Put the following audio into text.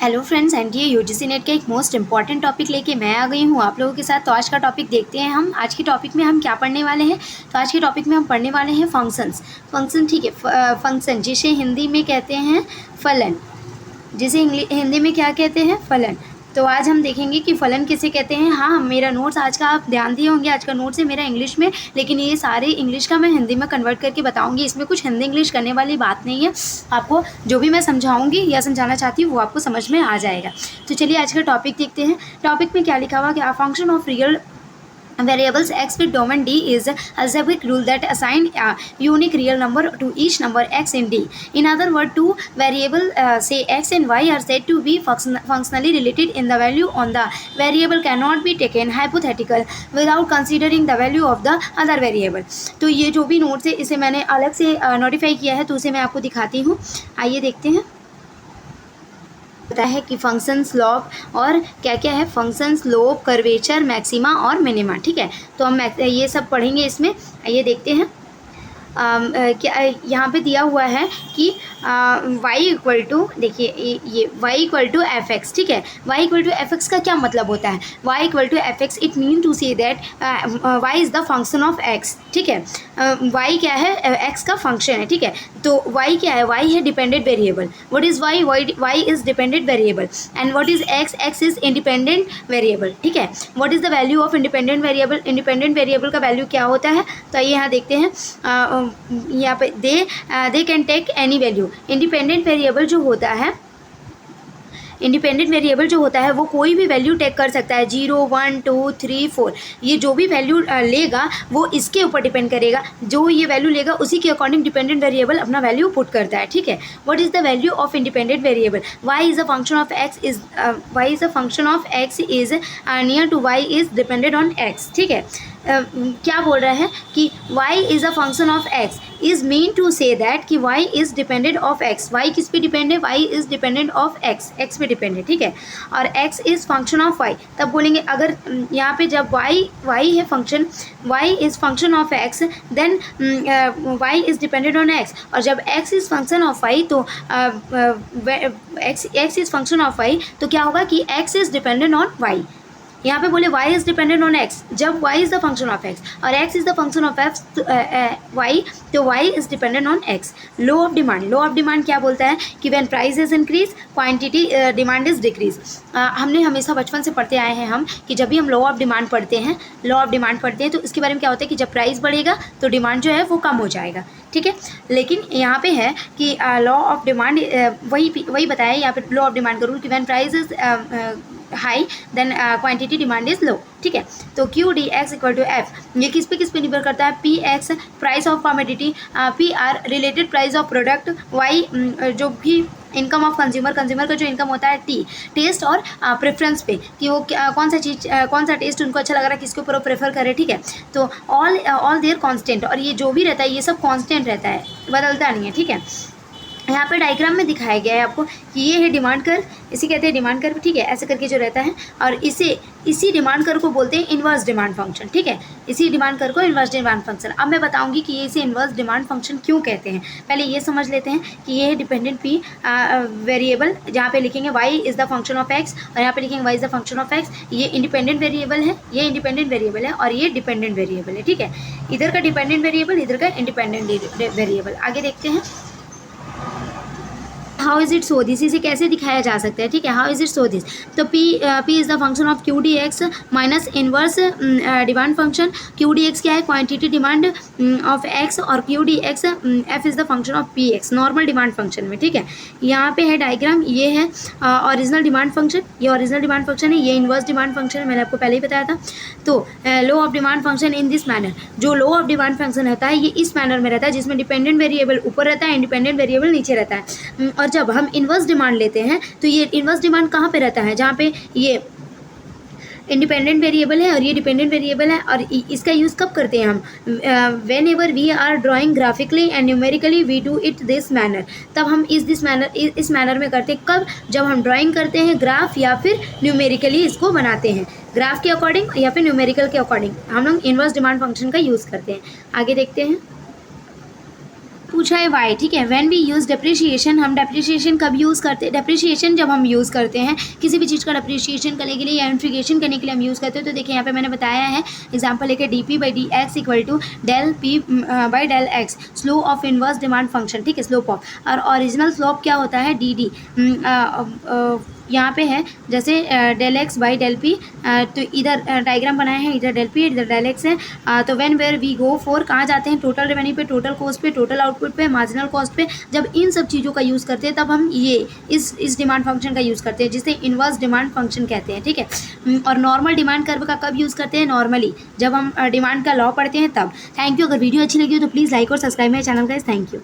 Hello friends, NDA UGC net का एक most important topic लेके मैं आ गई हूँ आप लोगों के साथ। तो आज का टॉपिक देखते हैं हम। आज के टॉपिक में हम क्या पढ़ने वाले हैं। तो आज के टॉपिक में हम पढ़ने वाले हैं फंक्शंस। फंक्शन, ठीक है। फंक्शन जिसे हिंदी में कहते हैं फलन, जिसे हिंदी में क्या कहते हैं, फलन। तो आज हम देखेंगे कि फलन किसे कहते हैं। हाँ, मेरा नोट्स आज का आप ध्यान दिए होंगे, आज का नोट्स है मेरा इंग्लिश में, लेकिन ये सारे इंग्लिश का मैं हिंदी में कन्वर्ट करके बताऊंगी। इसमें कुछ हिंदी इंग्लिश करने वाली बात नहीं है। आपको जो भी मैं समझाऊंगी या समझाना चाहती हूँ वो आपको समझ में आ जाएगा। तो चलिए आज का टॉपिक देखते हैं। टॉपिक में क्या लिखा हुआ कि अ function of real variables x with domain D is algebraic rule that assign a unique real number to each number x in D. In other words, two variables say x and y are said to be functionally related in the value on the variable cannot be taken hypothetical without considering the value of the other variable. तो ये जो भी notes है इसे मैंने अलग से notify किया है, तो उसे मैं आपको दिखाती हूँ। आइए देखते हैं। पता है कि फंक्शंस, लॉग और क्या क्या है, फंक्शंस, लोब, कर्वेचर, मैक्सिमा और मिनिमा। ठीक है, तो हम ये सब पढ़ेंगे इसमें। आइए देखते हैं। क्या यहाँ पे दिया हुआ है कि y इक्वल टू, देखिए ये y equal to f x. ठीक है, y equal to f x का क्या मतलब होता है। y equal to f x, it mean to say that y is the function of x। ठीक है, y क्या है, x का फंक्शन है। ठीक है, तो y क्या है, y है dependent variable. What is y, y is dependent variable. And what is x, x is independent variable. ठीक है, what is the value of independent variable, independent variable का वैल्यू क्या होता है। तो आइए यहाँ देखते हैं। यहाँ पे they can take any value. Independent variable जो होता है, इंडिपेंडेंट वेरिएबल जो होता है वो कोई भी वैल्यू टेक कर सकता है। 0, 1, 2, 3, 4, ये जो भी वैल्यू लेगा वो इसके ऊपर डिपेंड करेगा। जो ये वैल्यू लेगा उसी के अकॉर्डिंग डिपेंडेंट वेरिएबल अपना वैल्यू पुट करता है। ठीक है, what is the value of independent variable. y is a function of x is y is a function of x is near to y is depended on x। ठीक है, क्या बोल रहा है कि y is a function of x is mean to say that कि y is dependent of x। y किस पे डिपेंड है, y is dependent of x पे डिपेंड है। ठीक है, और x is function of y। तब बोलेंगे अगर यहाँ पे जब y है function, y is function of x, then y is dependent on x। और जब x is function of y तो x is function of y, तो क्या होगा कि x is dependent on y। यहाँ पे बोले y is dependent on x, जब y is the function of x और x is the function of y, तो y is dependent on x। Low of demand, low of demand क्या बोलता है कि when price is increase quantity demand is decrease. हमने हमेशा बचपन से पढ़ते आए हैं हम कि जब भी हम लॉ ऑफ डिमांड पढ़ते हैं, लॉ ऑफ डिमांड पढ़ते हैं तो इसके बारे में क्या होता है कि जब प्राइस बढ़ेगा तो डिमांड जो है वो कम हो जाएगा। ठीक है, लेकिन यहाँ पे है कि लॉ ऑफ डिमांड वही बताया यहाँ पे। लॉ ऑफ डिमांड करूँ कि when price is high then quantity demand is low. ठीक है, तो q d x equal to f, ये किस पे निर्भर करता है। P x price of commodity, p r related price of product, y जो भी इनकम ऑफ कंज्यूमर, कंज्यूमर का जो इनकम होता है, टी टेस्ट और प्रेफरेंस पे कि वो कौन सा चीज़, कौन सा टेस्ट उनको अच्छा लग रहा है, किसके ऊपर वो प्रेफर करे। ठीक है, तो ऑल देयर कांस्टेंट, और ये जो भी रहता है ये सब कांस्टेंट रहता है, बदलता नहीं है। ठीक है, यहाँ पे डायग्राम में दिखाया गया है आपको कि ये है डिमांड कर्व, इसी कहते हैं डिमांड कर्व। ठीक है, ऐसे करके जो रहता है, और इसी डिमांड कर्व को बोलते हैं इन्वर्स डिमांड फंक्शन। ठीक है, इसी डिमांड कर्व को इन्वर्स डिमांड फंक्शन। अब मैं बताऊंगी कि ये इसे इन्वर्स डिमांड फंक्शन क्यों कहते हैं। पहले ये समझ लेते हैं कि ये है डिपेंडेंट पी वेरिएबल, जहाँ पे लिखेंगे y is the function of x और यहाँ पे लिखेंगे y is the function of x। ये इंडिपेंडेंट वेरिएबल है, ये इंडिपेंडेंट वेरिएबल है और ये डिपेंडेंट वेरिएबल है। ठीक है, इधर का डिपेंडेंट वेरिएबल, इधर का इंडिपेंडेंट वेरिएबल। आगे देखते हैं how is it so this, इसे कैसे दिखाया जा सकता है। ठीक है, how is it so this. तो p is the function of Q d x minus inverse demand function. Q d x क्या है, क्वांटिटी डिमांड ऑफ x, और Q d x F is the function of P x, normal demand function में। ठीक है, यहाँ पे है diagram, ये है ओरिजिनल डिमांड फंक्शन, ये ओरिजिनल डिमांड फंक्शन है, ये इनवर्स डिमांड फंक्शन है, मैंने आपको पहले ही बताया था। तो law of demand function in this manner, जो लो ऑफ डिमांड फंक्शन रहता है ये इस मैनर में रहता है, जिसमें डिपेंडेंट वेरिएबल ऊपर रहता है, इंडिपेंडेंट वेरिएबल नीचे रहता है। और जब हम इन्वर्स डिमांड लेते हैं तो ये इन्वर्स डिमांड कहाँ पे रहता है, जहाँ पे ये इंडिपेंडेंट वेरिएबल है और ये डिपेंडेंट वेरिएबल है। और इसका यूज़ कब करते हैं हम, whenever we are drawing graphically and numerically we do it this manner. तब हम इस मैनर में करते हैं, कब, जब हम ड्राइंग करते हैं ग्राफ या फिर न्यूमेरिकली इसको बनाते हैं, ग्राफ के अकॉर्डिंग या फिर न्यूमेरिकल के अकॉर्डिंग हम लोग इन्वर्स डिमांड फंक्शन का यूज़ करते हैं। आगे देखते हैं। पूछा है वाई, ठीक है। व्हेन वी यूज़ डेप्रिसिएशन, हम डेप्रिसिएशन कब यूज़ करते हैं? डेप्रिसिएशन जब हम यूज़ करते हैं किसी भी चीज़ का डेप्रिसिएशन करने के लिए या इंटीग्रेशन करने के लिए हम यूज़ करते हैं। तो देखिए यहाँ पे मैंने बताया है एग्जांपल लेके d p by d x equal to del p by del x, slow of inverse demand function, ठीक है, स्लोप ऑफ। और ओरिजिनल स्लोप क्या होता है? डी डी यहाँ पे है जैसे del x by del p, तो इधर डायग्राम बनाया है, इधर डेल पी इधर डेल एक्स है। तो when where we go for, कहाँ जाते हैं? टोटल रेवेन्यू पे, टोटल कॉस्ट पे, टोटल आउटपुट पे, मार्जिनल कॉस्ट पे। जब इन सब चीज़ों का यूज़ करते हैं तब हम ये इस डिमांड फंक्शन का यूज़ करते हैं, जिसे इनवर्स डिमांड फंक्शन कहते हैं, ठीक है। और नॉर्मल डिमांड कर्व का कब यूज़ करते हैं? नॉर्मली जब हम डिमांड का लॉ पढ़ते हैं तब। Thank you. अगर वीडियो अच्छी लगी हो तो प्लीज़ लाइक और सब्सक्राइब मेरे चैनल का। Thank you.